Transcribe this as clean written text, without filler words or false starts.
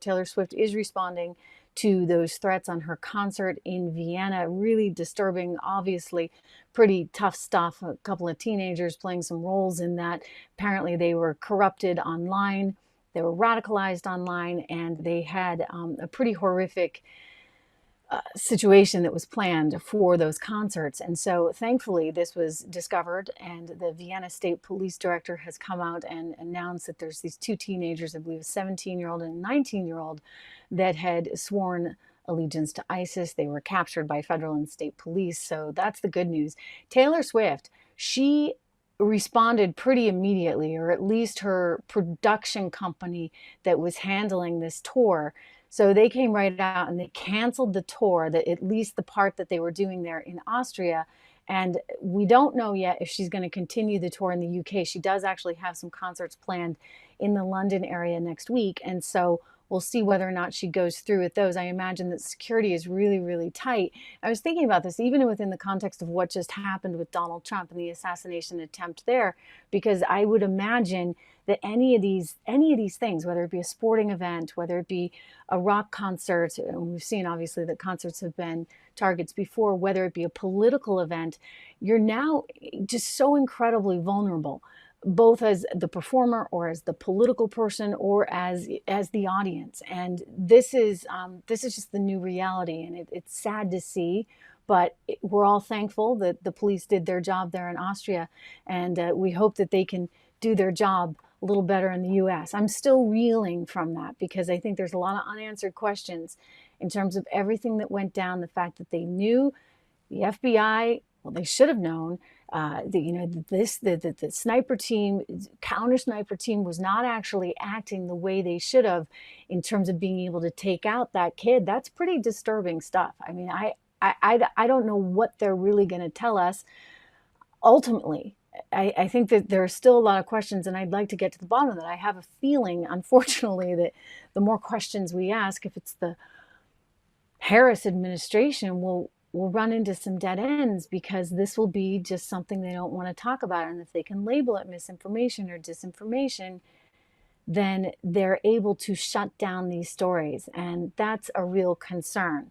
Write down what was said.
Taylor Swift is responding to those threats on her concert in Vienna. Really disturbing, obviously, pretty tough stuff. A couple of teenagers playing some roles in that. Apparently, they were corrupted online, they were radicalized online, and they had a pretty horrific situation that was planned for those concerts. And so thankfully this was discovered, and the Vienna State Police Director has come out and announced that there's these two teenagers, I believe a 17-year-old and a 19-year-old, that had sworn allegiance to ISIS. They were captured by federal and state police. So that's the good news. Taylor Swift, she responded pretty immediately, or at least her production company that was handling this tour. So they came right out and they canceled the tour, that at least the part that they were doing there in Austria. And we don't know yet if she's going to continue the tour in the UK. She does actually have some concerts planned in the London area next week. And so we'll see whether or not she goes through with those. I imagine that security is really, really tight. I was thinking about this even within the context of what just happened with Donald Trump and the assassination attempt there, because I would imagine that any of these things, whether it be a sporting event, whether it be a rock concert, and we've seen obviously that concerts have been targets before, whether it be a political event, you're now just so incredibly vulnerable, both as the performer or as the political person or as the audience. And this is just the new reality, and it's sad to see. But we're all thankful that the police did their job there in Austria, and we hope that they can do their job a little better in the US. I'm still reeling from that because I think there's a lot of unanswered questions in terms of everything that went down, the fact that they knew, the FBI, well, they should have known, the sniper team, counter sniper team was not actually acting the way they should have in terms of being able to take out that kid. That's pretty disturbing stuff. I mean, I don't know what they're really going to tell us ultimately. I think that there are still a lot of questions, and I'd like to get to the bottom of that. I have a feeling, unfortunately, that the more questions we ask, if it's the Harris administration, we'll run into some dead ends, because this will be just something they don't want to talk about. And if they can label it misinformation or disinformation, then they're able to shut down these stories. And that's a real concern.